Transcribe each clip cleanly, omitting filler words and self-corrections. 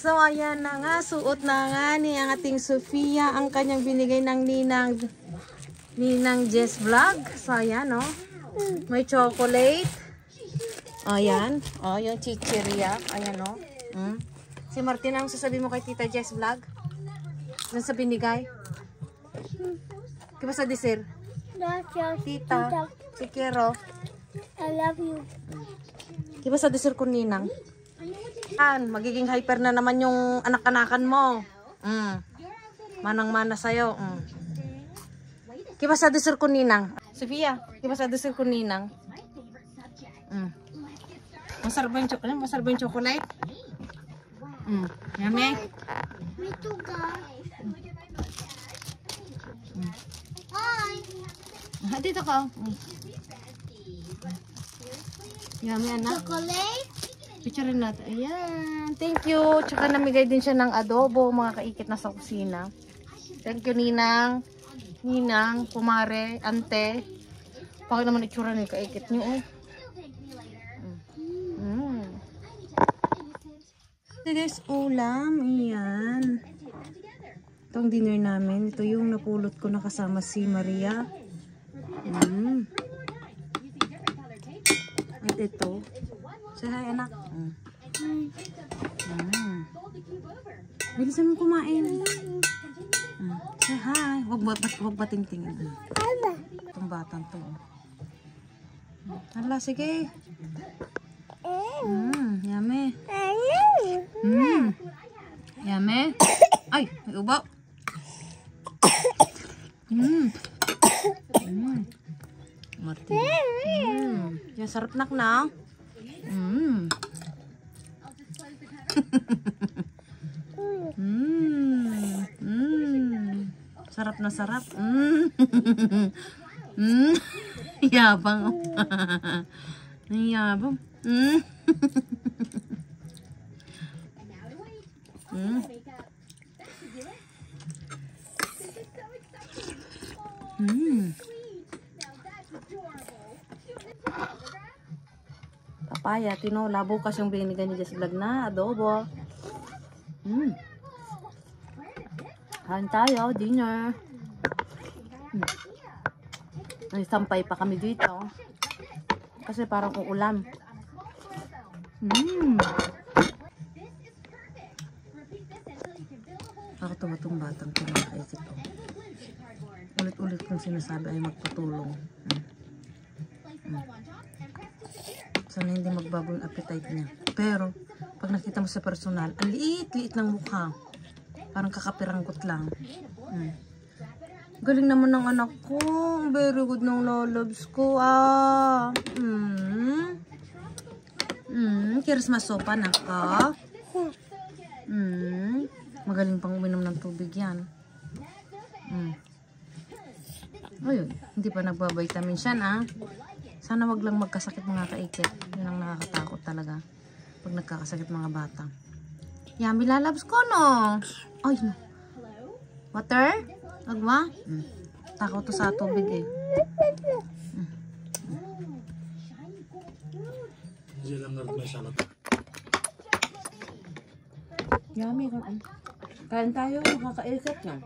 So ayan na nga, suot na nga ni ang ating Sofia ang kanyang binigay ng Ninang Jess Vlog. So ayan oh, may chocolate. Ayan, oh yung chichirya. Ayan oh. Si Martin, ang sasabihin mo kay Tita Jess Vlog? Ano sa binigay? Kiba sa dessert? Tita, si Kero, I love you. kiba sa dessert ko Ninang? Magiging hyper na naman yung anak-anakan mo. Manang-mana sa'yo. Kiba sa dessert ko Ninang? Sofia, kiba sa dessert ko Ninang? Masarap ba yung chocolate? Yummy? Me too, guys. Hi. Dito ka. Yummy, anak. Chocolate? Picture rin natin. Ayan. Thank you. Tsaka namigay din siya ng adobo, mga kaikit na sa kusina. Thank you, Ninang. Ninang, kumare, ante. Bakit naman itsura ng kaikit niyo, oh. Guys, ulam. Ayan. Ito ang dinner namin. Ito yung napulot ko na kasama si Maria. At ito. Say hi, anak. Bilisan mo kumain. Say hi. Huwag bating-tingin. Itong batang to. Hala, sige. Yummy. Yummy. Ay, may ubaw. Martin. Yan, sarap nak na. Sarap na sarap. Yabang. Yabang. Papaya, tinola. Bukas yung binigay ni Jess Vlog na adobo. Kain tayo, dinner. May sampay pa kami dito. Kasi parang kung ulam. Nakatawa itong batang kumakaisip ko. Ulit-ulit kong sinasabi ay magpatulong. Sana hindi magbago yung appetite niya. Pero, pag nakita mo sa personal, ang liit-liit ng mukha. Parang kakapiranggot lang. Galing naman ng anak ko. Very good ng lolobs ko. Christmas sopa na ka. Magaling pang uminom ng tubig yan. Ayun, hindi pa nagbabitamin siya Sana wag lang magkasakit mga kaikit. Yun ang nakakatakot talaga. Pag nagkakasakit mga bata. Yummy lalabs ko, no? Ay, no. Water? Agwa? Takot to sa tubig eh. Yummy. Kain tayo, makakaikot na.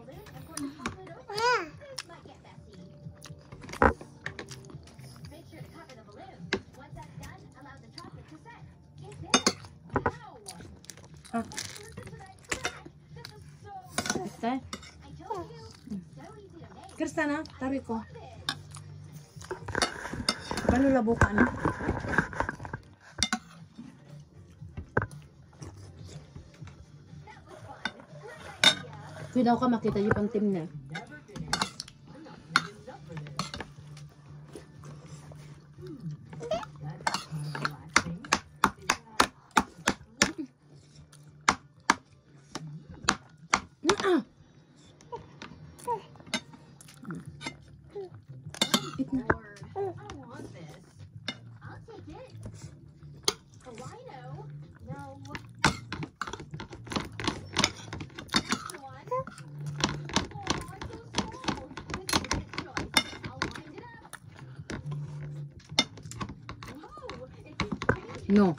Okay. Kristana, tarik ko. Paano labo ka na? Kaya daw ka makita yung pang team na. No.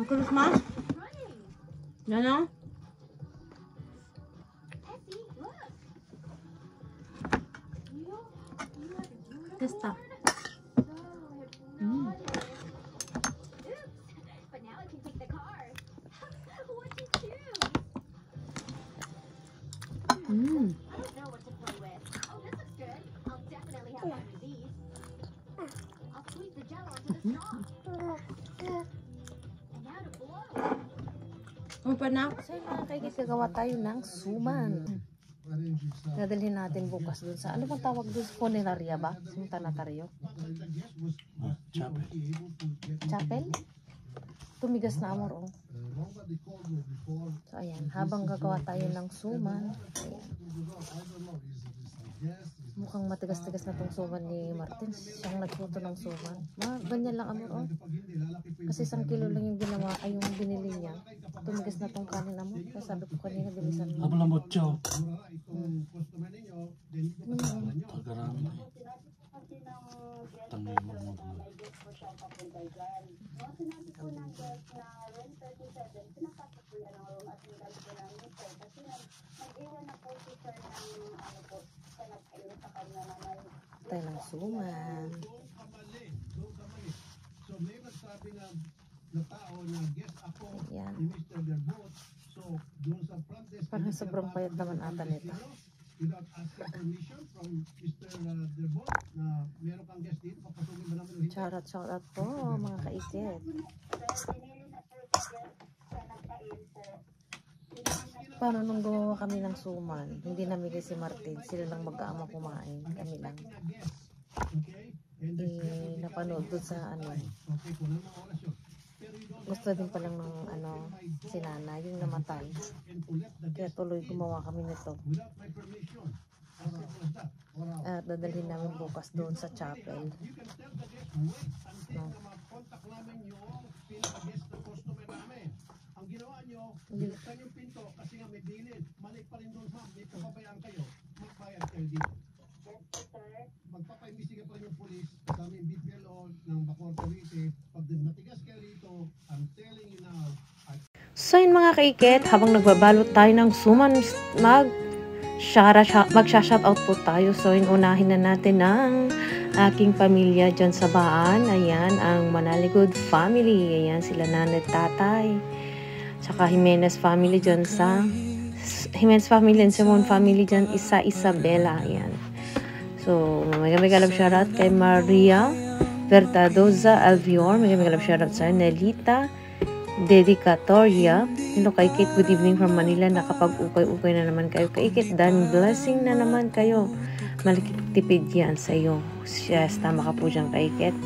Christmas? Yan o? Testa. So mga kaigit, gagawa tayo ng suman. Dadalhin natin bukas dun sa, ano bang tawag dun sa funeraria ba? Yung tanataryo? Chapel. Chapel? Tumigas na amor, oh. So ayan, habang gagawa tayo ng suman, ayan. Mukhang matigas-tigas na tong suman ni Martin. Siyang nagluto ng suman. Ganyan lang amor, oh. Kasi 1 kilo lang yung ginawa, ay yung binili niya. Tumigas na tong kanin amor. Kaya sabi ko kanina, bilisan mo. Habang lamot siya. Tagarami na eh. Tangay mo mo. Tayo ng suman. Ayan. Parang sobrang payat naman ata nito. Shoutout po mga kaikit. Paano nung gumawa kami ng suman, hindi namigay si Martin, sila lang mag-aama kumain, kami lang. Napanood doon sa ano, gusto din palang ng ano, si Nana, yung namatay. Kaya tuloy gumawa kami nito. At dadalhin namin bukas doon sa chapel. No. Binuksan yung pinto kasi nga may bilin. Mali pa rin doon, ma'am. May papabayaan kayo. Magbayad kayo dito. Magpapaimbestiga pa rin yung polis. Kasama yung BPLO ng Bacoor, Cavite. Pag matigas kayo dito, I'm telling you now. So yun mga kaikit, habang nagbabalot tayo ng suman, mag-shoutout po tayo. So yun, unahin na natin ng aking pamilya dyan sa Baan. Ayan, ang Manaligod family. Ayan, sila nanay, tatay. Tsaka Jimenez family dyan sa Jimenez family and Simon family dyan isa Isabela. Ayan. So, may galap shoutout kay Maria Vertadoza Alvior. May galap shoutout sa Nelita Dedicatoria. Hello kay Kate, good evening from Manila. Nakapag-ukay-ukay na naman kayo. Kay Kate Dan, blessing na naman kayo. Malaki tipid yan sa iyo. Yes, tama ka po dyan kay Kate.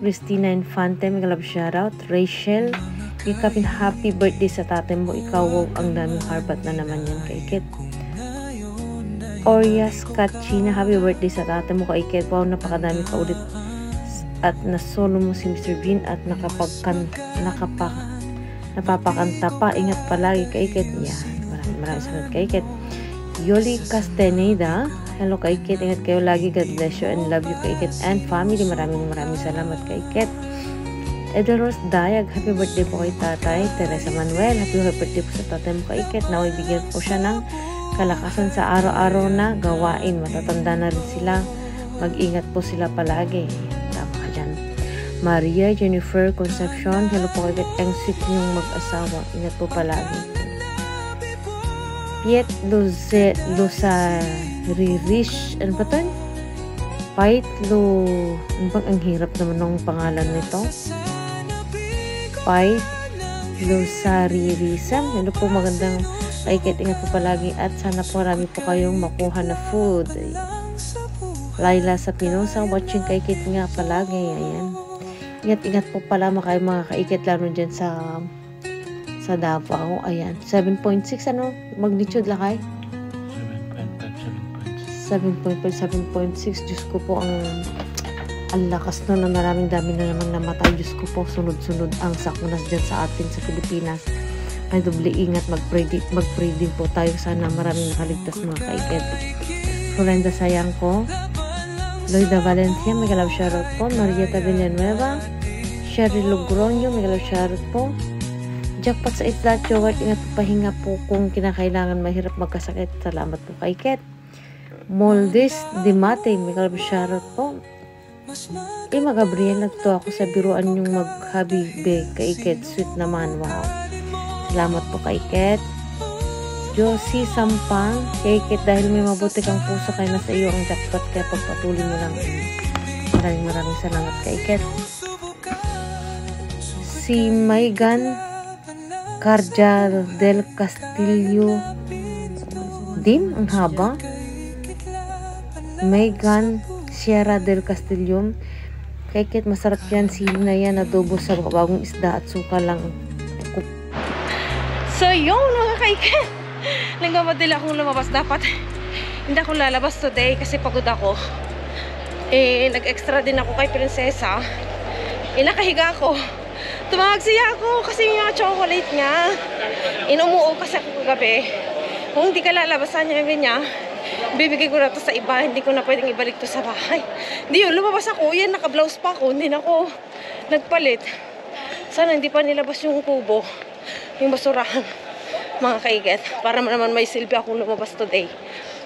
Christina Infante, may galap shoutout. Rachel, ikapin happy birthday sa tatay mo. Ikaw, wow, ang daming harbat na naman yan kay Kit. Orias Kachina, happy birthday sa tatay mo kay Kit. Wow, napakadami ka ulit. At nasolo mo si Mr. Bean at napapakanta pa. Ingat palagi kay Kit. Yan, maraming salamat kay Kit. Yoli Castaneda, hello kay Kit. Ingat kayo lagi. God bless you and love you kay Kit and family. Maraming salamat kay Kit. Edelros Dayag, happy birthday po kay tatay. Teresa Manuel, happy birthday po sa tatay mo kay Kit. Naway bigyan po siya ng kalakasan sa araw-araw na gawain. Matatanda na rin sila. Mag-ingat po sila palagi. Tama ka dyan. Maria Jennifer Concepcion, hello po kay Kit. Ang sweet niyong mag-asawa. Ingat po palagi. Piet Luzarirish, ano ba ito? Ang hirap naman ng pangalan nito. Fight Luzarirism. Hello po, magandang Kaikit, ingat po palagi at sana po marami po kayong makuha na food. Ayan. Laila sa Pinosa, watching Kaikit nga palagi. Ayan. Ingat-ingat po pala kayo mga kaikit, lalo dyan sa Davao. Ayan. 7.6 ano? Magnitude lakay? 7.5, 7.6. Diyos ko po, ang lakas na maraming dami na naman namatay. Diyos ko po, sunod-sunod ang sakunas dyan sa atin sa Pilipinas. Ay, doble ingat, mag-pray din po tayo. Sana maraming nakaligtas mga kaiket. Florenda sayang ko. Loida Valencia, may galaw shoutout po. Marieta Villanueva. Sherry Logroño, may galaw shoutout po. Jackpot sa Isla Chowat, ingat po, pahinga po kung kinakailangan, mahirap magkasakit. Salamat po kaiket. Moldis Dimate, may galaw shoutout po. Ima Gabriel, nagto ako sa biruan yung mag-habibe kaiket. Sweet naman, wow. Salamat po kaiket. Josie Sampang, kaiket, dahil may mabuti kang puso kaya nasa iyo ang jackpot, kaya pagpatuloy mo lang. Maraming salamat kaiket. Si Maygan Carja del Castillo din, ang haba. Maygan Sierra del Castillo, kaiket, masarap yan, sili na yan, adobo sa bagong isda at suka lang. So yun mga kaiket, nagmamadali akong lumabas. Dapat hindi ako lalabas today kasi pagod ako. Nag-extra din ako kay Prinsesa. Nakahiga ako. Tumawag siya ako kasi yung mga chocolate niya. Inumuo kasi ako kagabi. Kung hindi ka lalabasan niya, bibigay ko na to sa iba. Hindi ko na pwedeng ibalik to sa bahay. Hindi yun, lumabas ako. Yan, naka-blouse pa ako. Hindi na ako nagpalit. Sana hindi pa nilabas yung kubo, yung basurahan, mga kaiget, para naman may silbi akong lumabas today.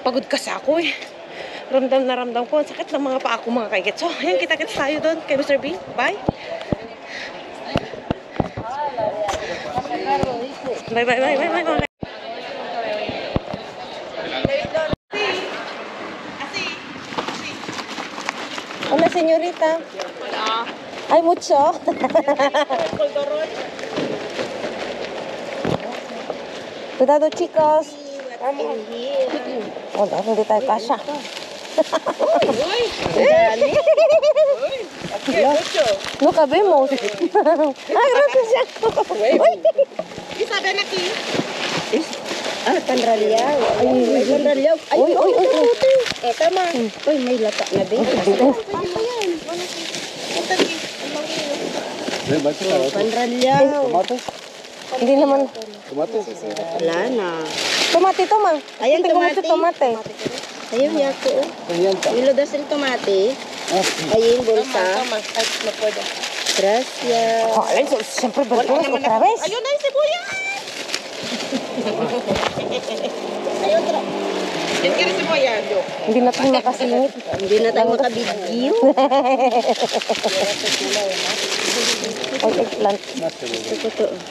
Pagod kasi ako eh. Ramdam na ramdam ko. Ang sakit ng mga paa ko, mga kaiget. So, ayan, kita-kits tayo doon kay Mr. B. Bye! Bye, bye, bye, bye, bye, bye. Hola, señorita. Hola. Ay, mucho. Cuidado, chicos. Hola, hindi tayo kasha. No cabemos. Ay, gracias. ¿Qué saben aquí? Panraliao. Ay, panraliao. Ay, tama. Uy, may lata na din. Panraliao. Hindi naman. Wala na. Tomate to, ma. Ayan, tomate. Ayun, yako. Milo das el tomate. Ayun, bolsa. Gracias. Ay, siyempre, verduras otra vez. Ayun na yung sibuyas. Ay, otra. Yung kira sibuyas, yo. Hindi na tayo makasingit. Hindi na tayo makabidyo. Ay, eggplant.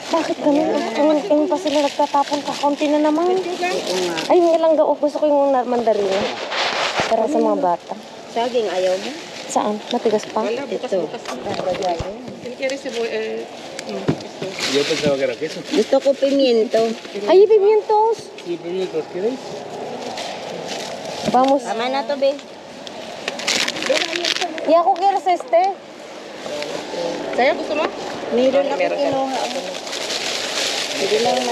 Bakit ganun? Ang pa sila nagtatapon ka. Kaunti na naman. Ay, yung ilang daw. Gusto ko yung mandarina. Para sa mga bata. Saging, ayaw mo? Saan? Matigas pa? Ito. Gusto ko pimiento. Ay, pimientos. Sí, pimientos. ¿Quieres? Vamos. Tama na to, be. Y ako quieres este. Saya gusto mo? Meron ako kinuha.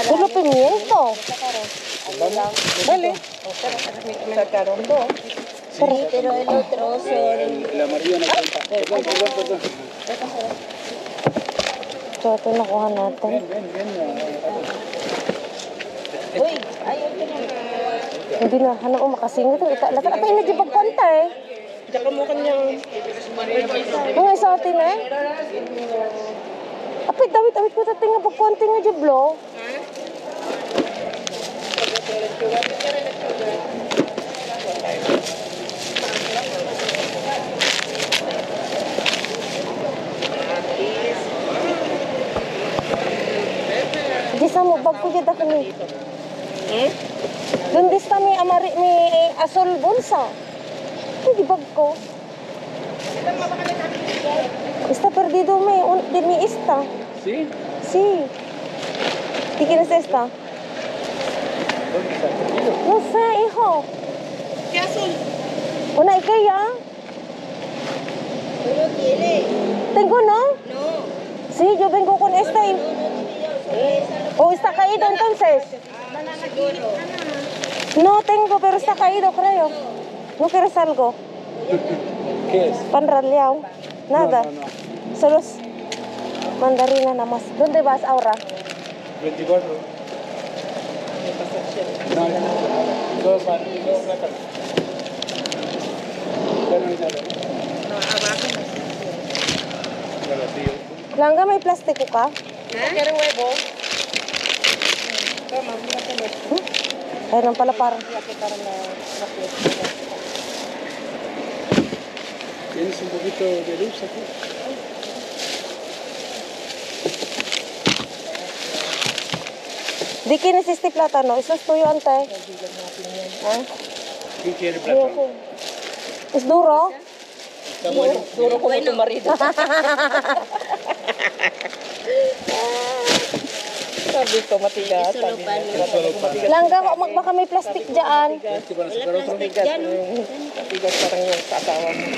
Puro pimiento. Dale. Sacaron dos. Pero el otro son... La María no cuenta. So, ito nakuha natin. Uy, ayaw ito na. Hindi na, hanap ko makasingit. Lata na pa yung nagipagkwanta eh. Diyan mo kanyang... Mga isa atin eh. Apit, dawit ko tating nga pagkwanta nga jiblo. Di sa mo bag ko jud ako ni. Doon dis kami amari mi asol bulsa. Di bag ko. Está perdido de mi esta. Sí. Sí. ¿Y quién es esta? No sé, hijo. ¿Qué azul? Una Ikea. No lo tiene. Tengo, ¿no? No. Sí, yo vengo con esta. ¿O está caído entonces? Seguro. No tengo, pero está caído, creo. ¿No quieres algo? ¿Qué es? Pan raleado. Nada. Solo es mandarina nada más. ¿Dónde vas ahora? 24. No, dos plata. Ya no hay nada. No, abajo. Bueno, tío. Langga, may plastiko ka? ¿Quiere huevo? Toma, mírate. Ayun lang pala parang. ¿Tienes un poquito de luz aquí? Di kinis este plátano. Eso es tuyo, ante. ¿Ah? ¿Quién quiere plátano? ¿Es duro? Está bueno. Duro como tu marido. Sabi ko, matigas. Eso lo pan. Langga, baka may plastic dyan. ¿Este para sacar Wala otro? plastic dyan. Matigas parang yung kasawa mo.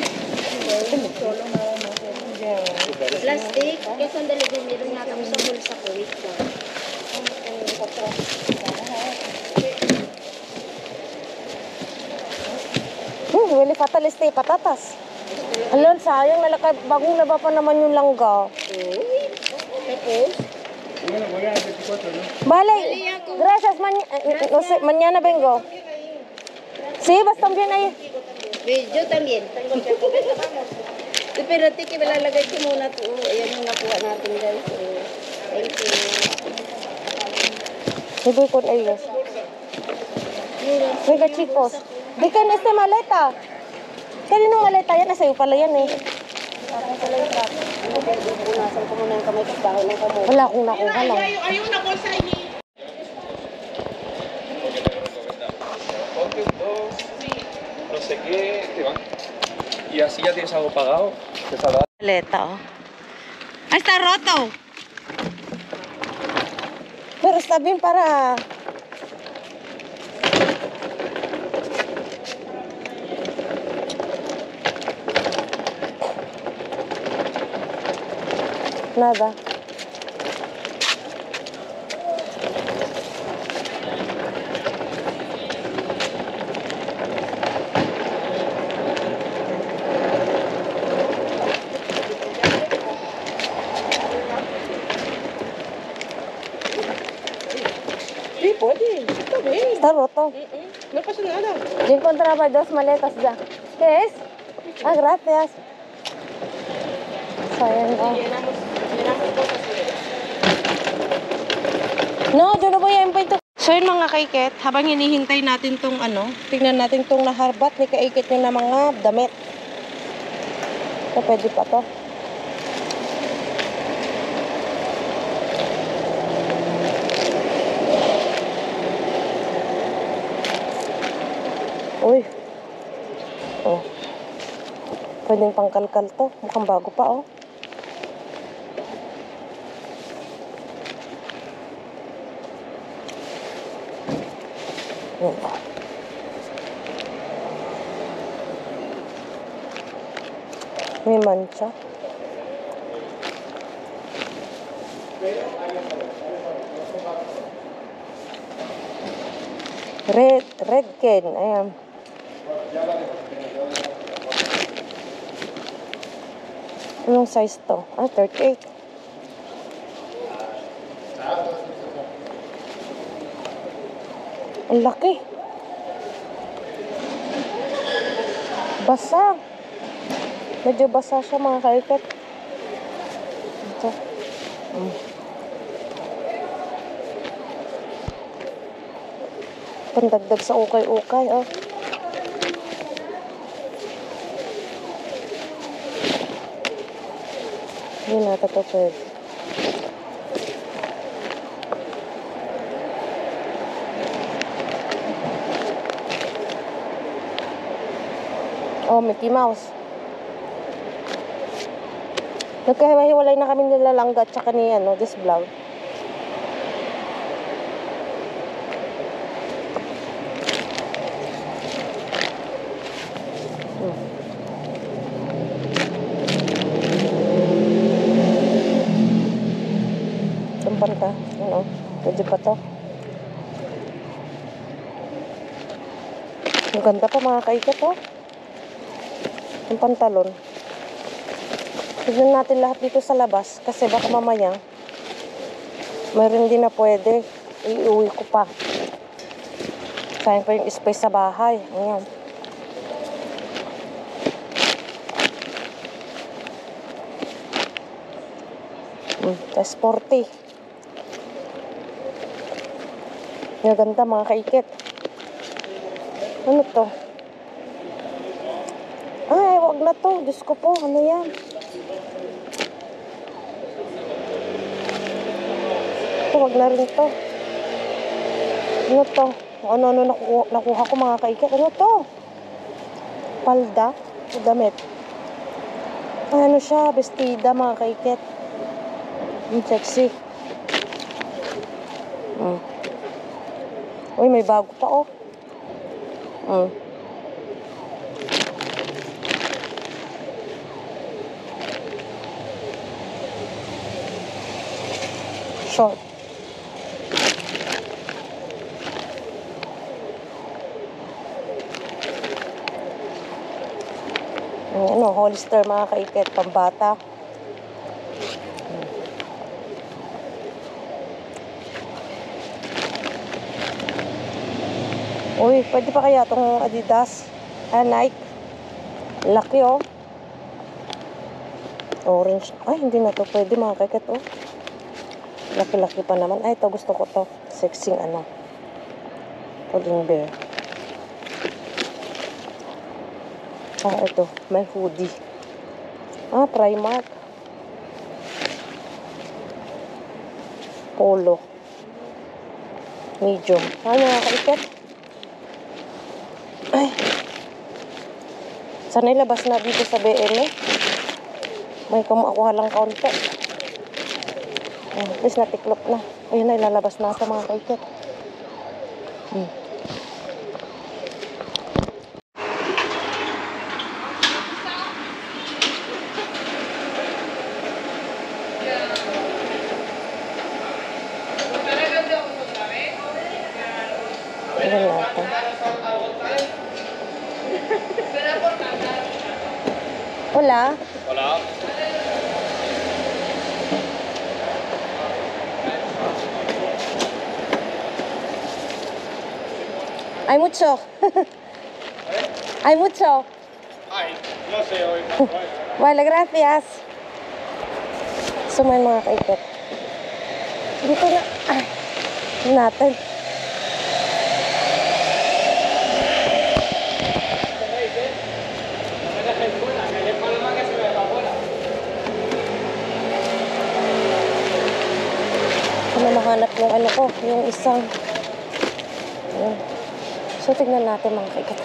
Plastic. Kaya sandali din, meron nga kami sa bulsa ko. Wait ko. Wili fatal este patatas. Alon, sayang nalakay. Bagong laba pa naman yung langga. Tapos, Bueno, voy a 24, ¿no? Vale, gracias. No sé, mañana vengo. Sí, vas también ahí. yo también. Espérate que malalagay ko muna ito. Ayan ang nakuha natin guys. Thank you. Voy con ellos. Venga, chicos. Dejen este maleta. Kanino maleta yan? Nasa iyo pala yan eh. Punasan ko muna yung kamay ko dahil ng kamay. Wala akong nakuha lang. Ponte un dos, no sé qué, te van. Y así ya tienes algo pagado. Te saldrá. Maleta, oh. Ay, está roto. Pero está bien para... Nada. Sí, puede. Está bien. Está roto. No pasa nada. Yo encontraba dos maletas ya. ¿Qué es? Ah, gracias. Sayang, oh. Llenamos cosas. No, yo no voy a invento. So yun mga kaiket, habang hinihintay natin tong ano, tingnan natin tong naharbat ni kaiket nyo na mga damit. So, pwede pa to. Uy. Oh. Pwedeng pangkalkal to. Mukhang bago pa, oh. Yan. May mancha. Red can. Ayan. Anong size to? Ah, 38. Ang laki. Basa. Medyo basa siya mga kaiket. Ito. Pandagdag sa ukay-ukay, oh. Hindi nata to pwede. Oh, Mickey Mouse. Nagkahiwa-hiwalay na kami nila Langga at saka ni, Just Vlog. Pwede pa to. Ang ganda pa mga kaikit, oh. Yung pantalon. Tignan natin lahat dito sa labas kasi baka mamaya mayroon din na pwede. Iuwi ko pa. Sayang pa yung space sa bahay. Ayan. S40. Yung ganda mga kaikit. Ano to? Ay, wag na to. Diyos ko po. Ano yan? Ito, wag na rin to. Ano to? Ano nakuha ko mga kaikit. Ano to? Palda? O damit? Ay, ano siya? Bestida mga kaikit. Sexy. Uy, may bago pa, oh. Short. Ano, holster mga kaiket, pambata. Uy, pwede pa kaya itong Adidas? Nike. Laki, oh. Orange. Ay, hindi na to pwede mga kaiket, oh. Laki-laki pa naman. Ay, ito gusto ko to. Sexy ano. Pudding bear. Ito. May hoodie. Primark. Polo. Medium. Ano mga kaiket? Ay. Sana ilabas na dito sa BM eh. May kumukuha lang kaunti. At least natiklop na. Ayun na, ilalabas na sa mga kaikit. Ayan natin. Hola. Hola. Hay mucho. Hay mucho. Ay, no sé hoy. Vale, gracias. Sumayin mga kaikit. Dito na. Ay, natin. Ano mahanap yung ano ko, yung isang. Ayan. So, tignan natin mga kaikit.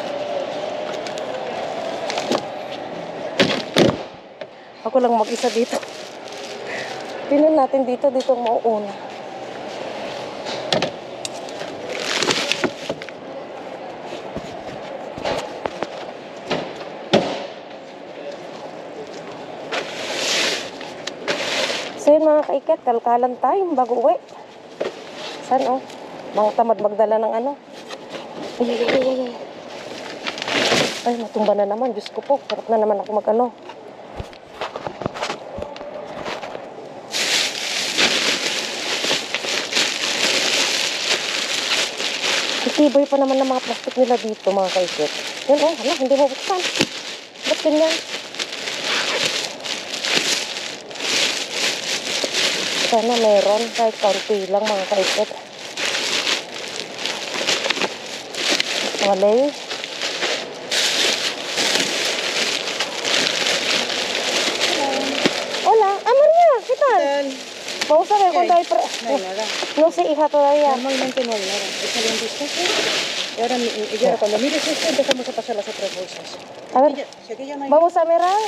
Ako lang mag-isa dito. Tignan natin dito mauuna. So yun mga kaikit, kalkalan tayo bago uwi. Saan oh? Mga tamad magdala ng ano. Ay, matumba na naman. Diyos ko po, sarap na naman ako mag-ano. Tibay pa naman ng mga plastic nila dito mga kaikit. Yan oh, hala, hindi mo buksan. Ba't ganyan? Sana meron, kahit kaunti lang mga kaikit. Wala. Hola, María, ¿qué tal? Vamos a ver cuánto hay. No hay nada. No sé, hija, todavía. Normalmente no hay nada. He salido un vistazo. Y ahora cuando mires esto empezamos a pasar las otras bolsas. A ver, Si aquí ya no hay vamos a mirar.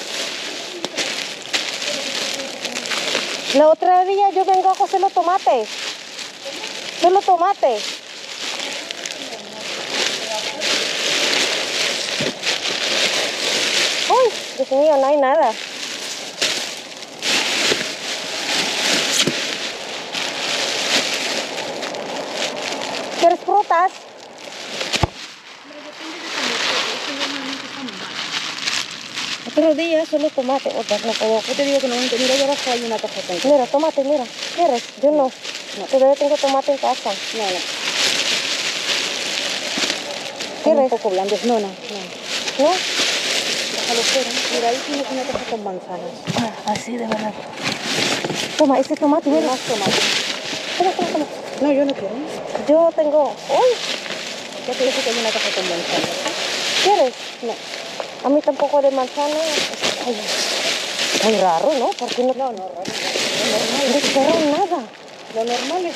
La otra día yo vengo a cocer los tomates. Solo tomate. Uy, Dios mío, no hay nada. tomatas. Otro día solo tomate. Otra, no puedo. Yo te digo que normalmente, mira, yo abajo hay una cajeta. Mira, tomate, mira. ¿Quieres? Yo no. Todavía tengo tomate en casa. No, no. ¿Quieres? Un poco blandos. No, no, no. ¿No? Déjalo fuera. Mira, ahí tienes una caja con manzanas. Ah, así de verdad. Toma, este tomate, mira. Más tomate. Toma, toma, toma. No, yo no quiero. Yo tengo... ¡Uy! Ya te dije que hay una caja con manzanas. ¿Quieres? No. A mí tampoco de manzana. Ay, muy raro, ¿no? Porque no... No, no, No dijeron nada. lo normal es...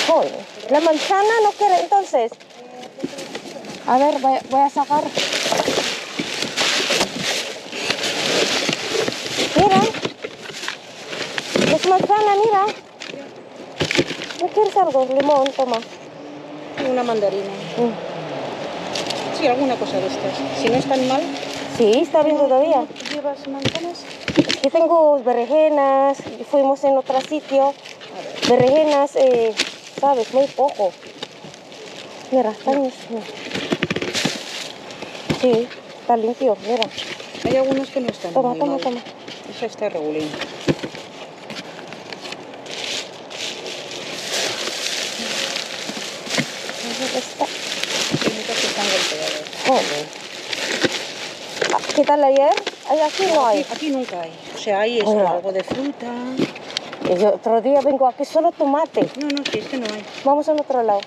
Joder. La manzana no quiere, entonces. A ver, voy a sacar. Mira. Es manzana, mira. ¿No quieres algo? Limón, toma. Una mandarina. Sí, alguna cosa de estas. Si no es tan mal. Sí, está bien todavía. ¿Llevas manzanas? Aquí tengo berenjenas. Fuimos en otro sitio. Berenjenas, sabes, muy poco. Mira, está bien. Sí, está limpio, mira. Hay algunos que no están Toma, muy toma, mal. toma. Esa está regulín. Está... Hay muchas que están golpeadas. Joder. Ah, ¿qué tal ayer? Aquí no hay. Aquí nunca hay. O sea, hay eso, Bueno. algo de fruta. Y yo otro día vengo aquí solo tomate. No, no, sí, es que no hay. Vamos al otro lado.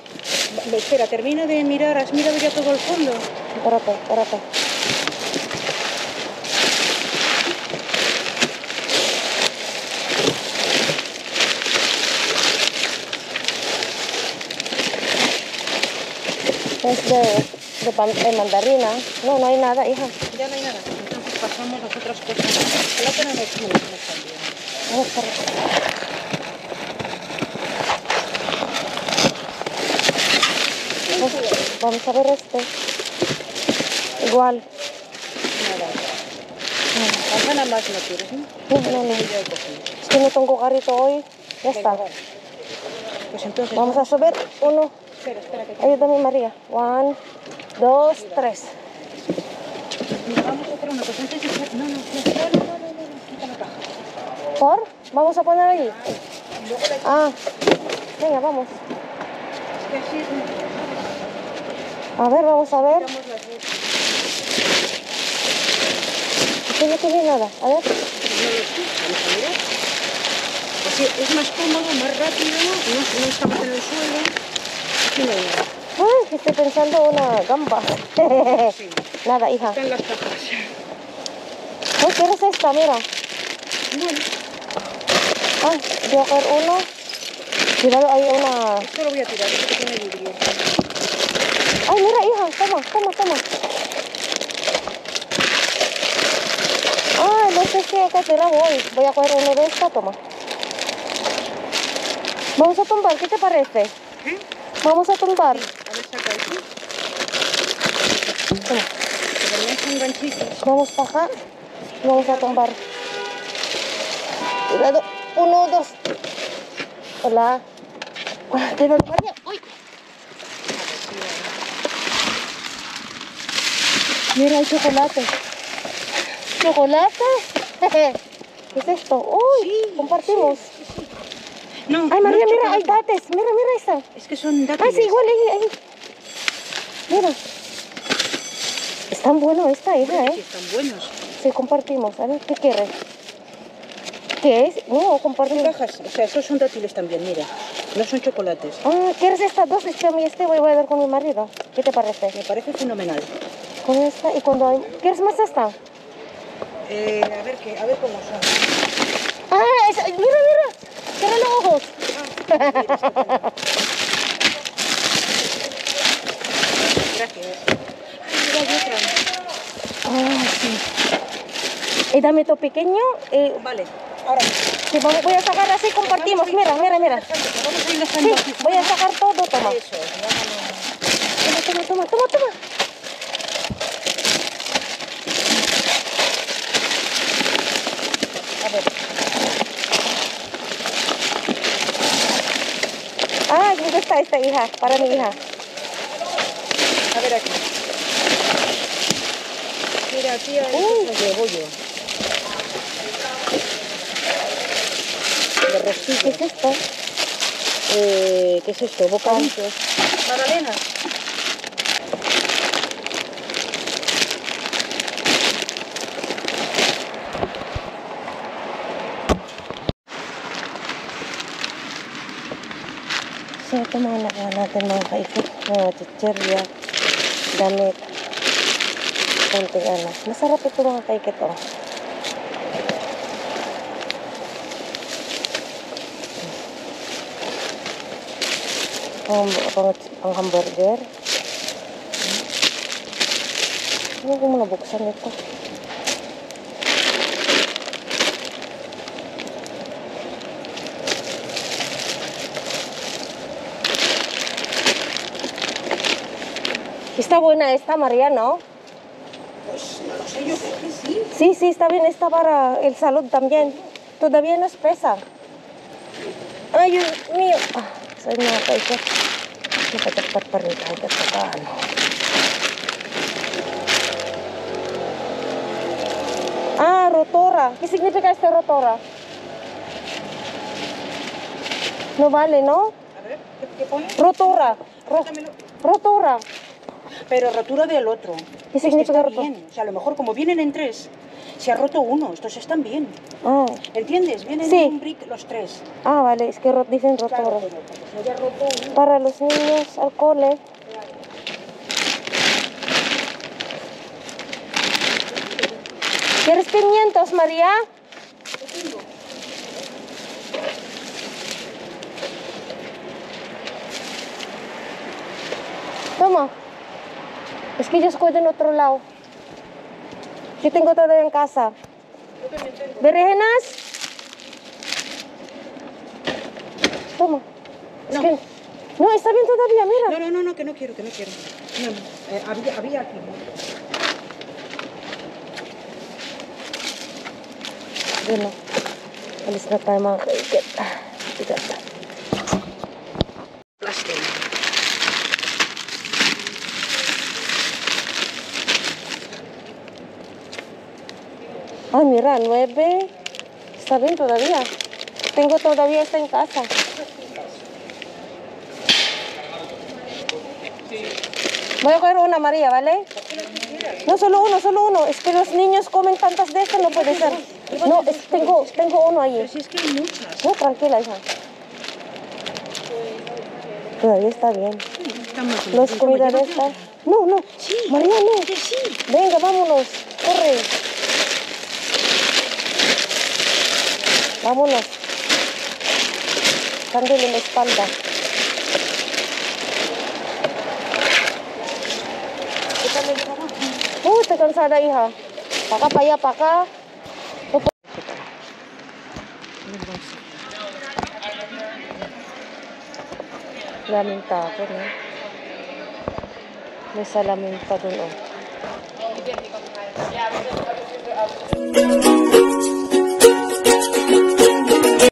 Espera, termina de mirar. ¿Has mirado ya todo el fondo? Espérate, espérate. Es de mandarina. No, no hay nada, hija. Ya no hay nada. Entonces pasamos a las otras cosas. Plátano no tenemos también. Vamos, espérate. Vamos a ver este. Igual. Nada. Manzana más no quieres, ¿no? No. Ya he cogido. Es que no tengo garrito hoy. Ya está. Venga, vale. Pues entonces Vamos a subir. 1. Espera, que Ayúdame, María. 1, 2, 3. mira, vamos a hacer una cosa. Antes de hacer... No, quita la caja. ¿Por? ¿Vamos a poner allí? Ah, venga, vamos. Es que así es mejor. A ver, vamos a ver. Quitamos las dos. Aquí no tiene nada. A ver. No lo sé, vamos a mirar. Así es más cómodo, más rápido, no estamos en el suelo. Aquí no hay nada. Ay, estoy pensando una gamba. Sí. Nada, hija. Están las cajas. ¿No quieres esta? Mira. Bueno, Ah, voy a coger uno. Cuidado, hay una... esto lo voy a tirar, esto que tiene vidrio. Ay, mira, hija. Toma. Ay, no sé si acá tirar hoy. Voy a coger uno de esta, toma. Vamos a tumbar, ¿qué te parece? ¿Eh? Vamos a tumbar. A ver, saca eso. Toma. Que también son ganchitos. Vamos para acá. Vamos a tumbar. Cuidado. 1, 2. Hola. Cuidado, María. Uy. Mira, hay chocolate. ¿Chocolate? ¿Qué es esto? Uy, Sí, compartimos. No, Ay, no María, es mira, hay chocolate. dates. Mira esta. Es que son Ah, dátiles. sí, igual ahí. Mira. Están buenos esta, hija, Sí, ¿eh? están buenos. Sí, compartimos. A ver, ¿qué quieres? ¿Qué es? No, Son compartimos. cajas, o sea, esos son dátiles también, mira. No son chocolates. Ah, ¿quieres estas dos? Es que a mí voy a ver con mi marido. ¿Qué te parece? Me parece fenomenal. Con esta y cuando hay... ¿Quieres más esta? A ver cómo son. Ah, mira. Cierra los ojos. Gracias. Ay, mira, hay otra. Ah, sí. Y dame esto pequeño. Vale, ahora Sí, voy a sacar así, compartimos. Mira. vamos a ir dejando Sí, aquí. voy a sacar todo, toma. Eso, vámonos. Toma. A ver, Ah, ¿dónde está esta hija? Para mi hija. A ver aquí. Mira, aquí hay cosas de bollo. De rostillo. ¿Qué es esto? ¿Qué es esto? Bocadillos. Magdalena. So, ito mga nakuha natin mga kaikot. Mga chichirya, damit, konting ano. Masarap ito mga kaikot, oh. Pang hamburger. Ano ko muna buksan ito? Está buena esta, María, ¿no? Pues no lo sé, yo creo que sí. Sí, sí, está bien. Está para el salud también. Todavía no es pesa. Ay, Dios mío. Soy mga kaikot. Nakatapat pa rin tayo at ano. Rotora. ¿Qué significa este rotora? No vale, ¿no? A ver, ¿qué pone? Rotora. Rótamelo. Rotora. Pero rotura del otro. ¿Qué significa está rotura? bien. O sea, a lo mejor como vienen en 3, se ha roto uno. Estos están bien. Ah, ¿Entiendes? Vienen Sí. en un brick los 3. vale. Es que dicen rotora. Claro, pero como se haya roto uno. Para los niños al cole. ¿Quieres pimientos, María? Toma. Es que yo escojo en otro lado. Yo tengo todo en casa. ¿Berenjenas? Toma. Es No. que... No, está bien todavía, mira. No, que no quiero. No, había aquí. Yun o. Alis na tayo mga kaikit. Bigat na. Plástico. Ay, mira, 9. Está bien todavía. Tengo todavía esta en casa. Voy a coger una, María, ¿vale? No, solo uno. Es que los niños comen tantas de estas, no puede ser. No, tengo uno ahí. Pero si es que hay muchas. No, tranquila, hija. Todavía está bien. ¿No es comida de esta? No. Sí. María, no. Que sí. Venga, vámonos. Corre. Vámonos. Cándole la espalda. Estoy cansada, hija. Para acá, para allá, para acá. Laminta ako, no? May salamin pa dun, oh.